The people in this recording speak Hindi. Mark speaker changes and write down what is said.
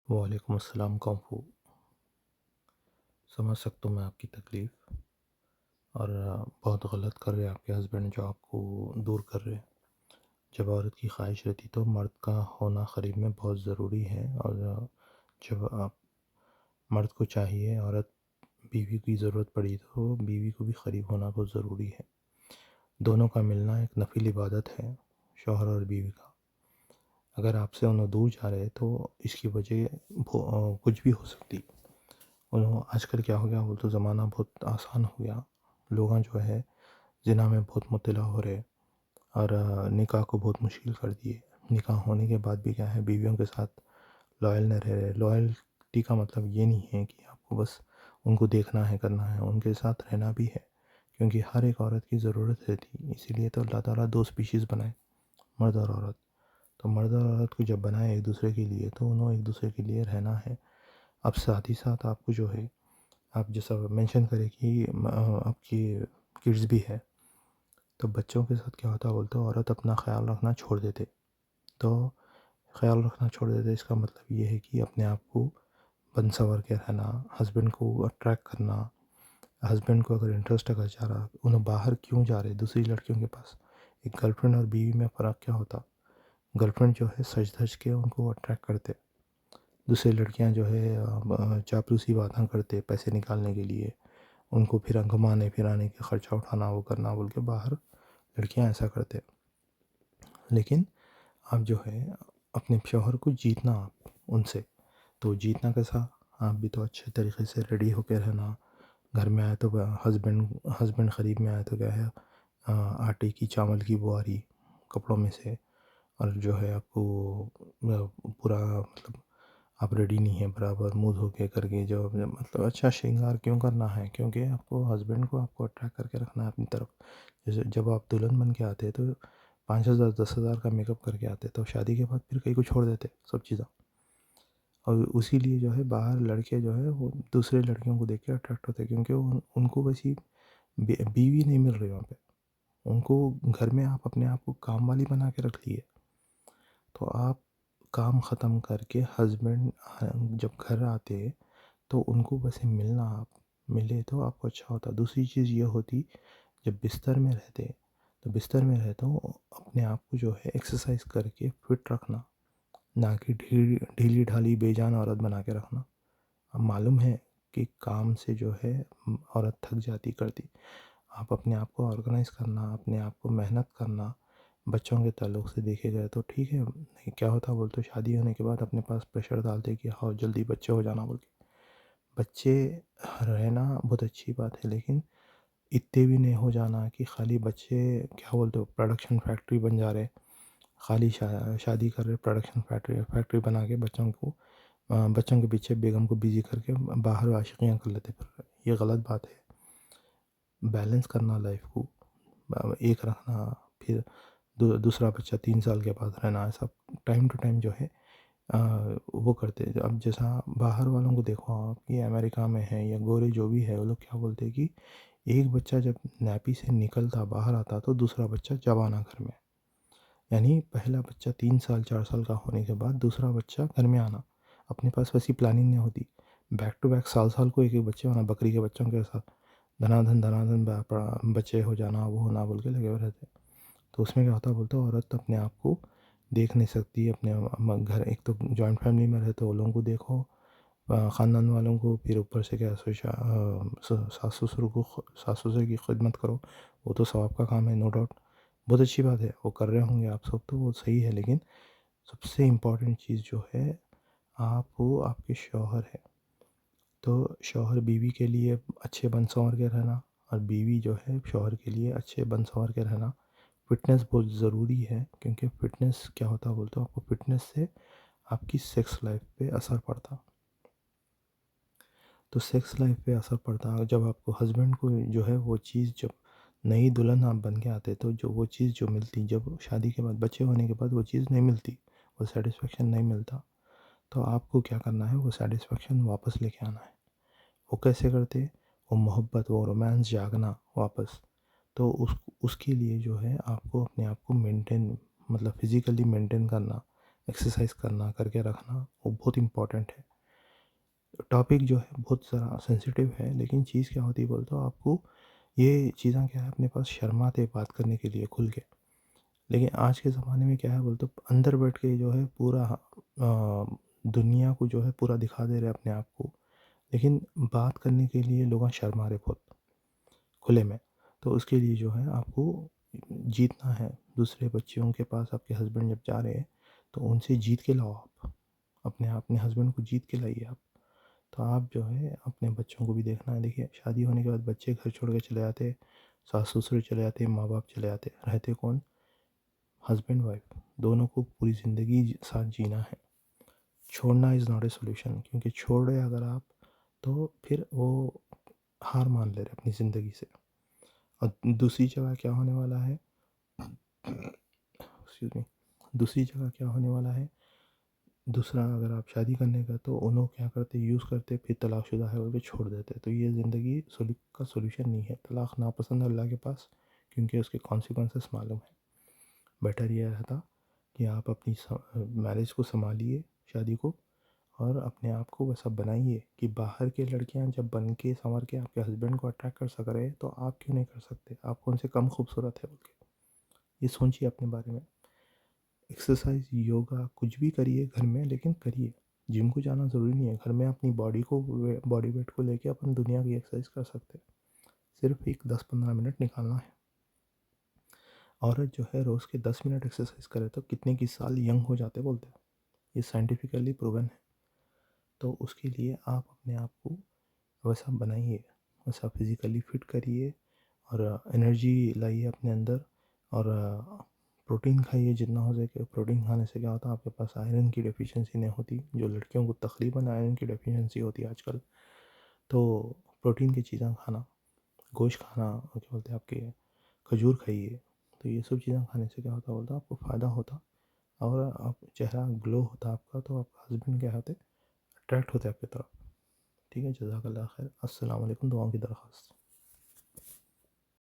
Speaker 1: वालेकुम अस्सलाम काफ़ू। समझ सकता हूँ मैं आपकी तकलीफ़ और बहुत गलत कर रहे हैं आपके हस्बैंड जो आपको दूर कर रहे हैं। जब औरत की ख़्वाहिश रहती तो मर्द का होना क़रीब में बहुत ज़रूरी है और जब आप मर्द को चाहिए औरत बीवी की ज़रूरत पड़ी तो बीवी को भी क़रीब होना बहुत ज़रूरी है। दोनों का मिलना एक नफ़िल इबादत है, शौहर और बीवी का। अगर आपसे दोनों दूर जा रहे हैं तो इसकी वजह कुछ भी हो सकती है। आजकल क्या हो गया वो तो ज़माना बहुत आसान हो गया। लोग जो है ज़िना में बहुत मुब्तला हो रहे और निकाह को बहुत मुश्किल कर दिए। निकाह होने के बाद भी क्या है बीवियों के साथ लॉयल नहीं रह रहे। लॉयल्टी का मतलब ये नहीं है कि आपको बस उनको देखना है, करना है, उनके साथ रहना भी है। क्योंकि हर एक औरत की ज़रूरत रहती है, इसीलिए तो अल्लाह ताला 2 स्पीशीज़ बनाए, मर्द और औरत। तो मर्द और औरत को जब बनाए एक दूसरे के लिए तो उन्होंने एक दूसरे के लिए रहना है। अब साथ ही साथ आपको जो है आप जैसा मेंशन करें कि आपकी किड्स भी है, तो बच्चों के साथ क्या होता है बोलते हो औरत अपना ख़्याल रखना छोड़ देते। तो ख़्याल रखना छोड़ देते इसका मतलब ये है कि अपने आप को बन संवर के रहना, हस्बैंड को अट्रैक्ट करना। हस्बैंड को अगर इंटरेस्ट अगर जा रहा, उन्हें बाहर क्यों जा रहे दूसरी लड़कियों के पास? एक गर्लफ्रेंड और बीवी में फ़र्क क्या होता? गर्लफ्रेंड जो है सज-धज के उनको अट्रैक्ट करते। दूसरी लड़कियां जो है चापलूसी बातें करते पैसे निकालने के लिए। उनको फिर घुमाने फिराने के ख़र्चा उठाना वो करना बोल के बाहर लड़कियां ऐसा करते। लेकिन आप जो है अपने शौहर को जीतना आप उनसे, तो जीतना कैसा? आप भी तो अच्छे तरीके से रेडी होकर रहना। घर में आए तो हस्बैंड हस्बैंड क़रीब में आए तो क्या है आटे की चावल की बुआरी कपड़ों में से और जो है आपको पूरा मतलब आप रेडी नहीं है बराबर मुँह धो के करके जो मतलब अच्छा श्रृंगार क्यों करना है? क्योंकि आपको हस्बैंड को आपको अट्रैक्ट करके रखना है अपनी तरफ। जैसे जब आप दुल्हन बन के आते हैं तो 5,000 10,000 का मेकअप करके आते हैं, तो शादी के बाद फिर कहीं को छोड़ देते सब चीज़ें। और उसी लिए जो है बाहर लड़के जो है वो दूसरे लड़कियों को देख के अट्रैक्ट होते हैं क्योंकि उनको वैसी बीवी नहीं मिल रही वहाँ पे। उनको घर में आप अपने आप को काम वाली बना के रख लिए। तो आप काम ख़त्म करके हस्बैंड जब घर आते तो उनको बस मिलना आप मिले तो आपको अच्छा होता। दूसरी चीज़ ये होती जब बिस्तर में रहते तो बिस्तर में रहते हो अपने आप को जो है एक्सरसाइज करके फिट रखना, ना कि ढीली ढाली बेजान औरत बना के रखना। अब मालूम है कि काम से जो है औरत थक जाती करती। आप अपने आप को ऑर्गेनाइज़ करना, अपने आप को मेहनत करना। बच्चों के ताल्लुक से देखे जाए तो ठीक है, नहीं क्या होता बोल तो शादी होने के बाद अपने पास प्रेशर डालते कि हाँ जल्दी बच्चे हो जाना बोल के। बच्चे रहना बहुत अच्छी बात है लेकिन इतने भी नहीं हो जाना कि खाली बच्चे क्या बोलते हो प्रोडक्शन फैक्ट्री बन जा रहे। खाली शादी कर रहे प्रोडक्शन फैक्ट्री फैक्ट्री बना के बच्चों के पीछे बेगम को बिजी करके बाहर आशिकियाँ कर लेते फिर। ये गलत बात है। बैलेंस करना लाइफ को एक रखना, फिर दूसरा बच्चा 3 साल के बाद रहना, ऐसा टाइम टू टाइम जो है वो करते हैं। अब जैसा बाहर वालों को देखो आप कि अमेरिका में है या गोरे जो भी है वो लोग क्या बोलते हैं कि एक बच्चा जब नैपी से निकलता बाहर आता तो दूसरा बच्चा जब आना घर में। यानी पहला बच्चा 3 साल 4 साल का होने के बाद दूसरा बच्चा घर में आना। अपने पास वैसी प्लानिंग नहीं होती। बैक टू बैक साल साल को एक एक बच्चे होना बकरी के बच्चों के साथ धनाधन बच्चे हो जाना वो होना बोल के लगे हुए रहते। तो उसमें क्या होता है बोलते औरत अपने आप को देख नहीं सकती अपने घर। एक तो जॉइंट फैमिली में रहते वो लोगों को देखो, ख़ानदान वालों को, फिर ऊपर से क्या सास ससुर की खिदमत करो। वो तो सवाब का काम है नो डाउट, बहुत अच्छी बात है वो कर रहे होंगे आप सब तो वो सही है। लेकिन सबसे इम्पॉर्टेंट चीज़ जो है आप वो आपके शौहर है। तो शौहर बीवी के लिए अच्छे बन संवर के रहना और बीवी जो है शौहर के लिए अच्छे बन संवर के रहना। फ़िटनेस बहुत ज़रूरी है क्योंकि फ़िटनेस क्या होता है बोलते हो आपको फ़िटनेस से आपकी सेक्स लाइफ पे असर पड़ता। तो सेक्स लाइफ पे असर पड़ता जब आपको हस्बैंड को जो है वो चीज़ जब नई दुल्हन आप बन के आते तो जो वो चीज़ जो मिलती जब शादी के बाद बच्चे होने के बाद वो चीज़ नहीं मिलती, वो सेटिस्फेक्शन नहीं मिलता। तो आपको क्या करना है वो सेटिस्फेक्शन वापस लेके आना है। वो कैसे करते? वो मोहब्बत वो रोमांस जागना वापस। तो उसके लिए जो है आपको अपने आप को मेंटेन मतलब फ़िज़िकली मेंटेन करना, एक्सरसाइज करना, करके रखना, वो बहुत इम्पोर्टेंट है। टॉपिक जो है बहुत ज़रा सेंसिटिव है, लेकिन चीज़ क्या होती है बोलते हो, आपको ये चीज़ें क्या है अपने पास शर्माते बात करने के लिए खुल के। लेकिन आज के ज़माने में क्या है बोलते हो, अंदर बैठ के जो है पूरा दुनिया को जो है पूरा दिखा दे रहे अपने आप को, लेकिन बात करने के लिए लोग शर्मा रहे बहुत खुले में। तो उसके लिए जो है आपको जीतना है। दूसरे बच्चियों के पास आपके हस्बैंड जब जा रहे हैं, तो उनसे जीत के लाओ आप। अपने हस्बैंड को जीत के लाइए आप। तो आप जो है अपने बच्चों को भी देखना है। देखिए, शादी होने के बाद बच्चे घर छोड़ के चले जाते, सास-ससुर चले जाते, माँ-बाप चले जाते, रहते कौन? Husband wife. दोनों को पूरी ज़िंदगी साथ जीना है। छोड़ना इज़ नॉट ए सॉल्यूशन, क्योंकि छोड़ रहे अगर आप, तो फिर वो हार मान ले रहे अपनी ज़िंदगी से। और दूसरी जगह क्या होने वाला है, एक्सक्यूज़ मी, दूसरी जगह क्या होने वाला है, दूसरा अगर आप शादी करने का, तो उन्हों क्या करते, यूज़ करते, फिर तलाकशुदा है बोल के छोड़ देते। तो ये ज़िंदगी का सॉल्यूशन नहीं है। तलाक नापसंद है अल्लाह के पास, क्योंकि उसके कॉन्सिक्वेंसेस मालूम है। बेटर ये रहता कि आप अपनी मैरिज को संभालिए, शादी को, और अपने आप को वैसा बनाइए कि बाहर की लड़कियां जब बन के संवर के आपके हस्बैंड को अट्रैक्ट कर सक रहे हैं, तो आप क्यों नहीं कर सकते? आप कौन से कम खूबसूरत है बोल के? ये सोचिए अपने बारे में। एक्सरसाइज, योगा कुछ भी करिए घर में, लेकिन करिए। जिम को जाना ज़रूरी नहीं है। घर में अपनी बॉडी वेट को लेके अपन दुनिया की एक्सरसाइज कर सकते हैं। सिर्फ एक 10-15 मिनट निकालना है। औरत जो है रोज़ के 10 मिनट एक्सरसाइज करे तो कितने की साल यंग हो जाते बोलते हैं। ये साइंटिफिकली प्रूवन है। तो उसके लिए आप अपने आप को वैसा बनाइए, वैसा फिज़िकली फिट करिए, और एनर्जी लाइए अपने अंदर। और प्रोटीन खाइए जितना हो सके। प्रोटीन खाने से क्या होता है, आपके पास आयरन की डेफिशिएंसी नहीं होती, जो लड़कियों को तकरीबन आयरन की डेफिशिएंसी होती है आजकल। तो प्रोटीन की चीज़ें खाना, गोश्त खाना, और क्या बोलते हैं आपके, खजूर खाइए। तो ये सब चीज़ें खाने से क्या होता बोलता, आपको फ़ायदा होता, और आप चेहरा ग्लो होता आपका, तो आपका हस्बैंड क्या होते, अट्रैक्ट होते आपकी तरफ। ठीक है, जज़ाकल्लाह खैर। अस्सलाम वालेकुम, दुआओं की दरख्वास्त।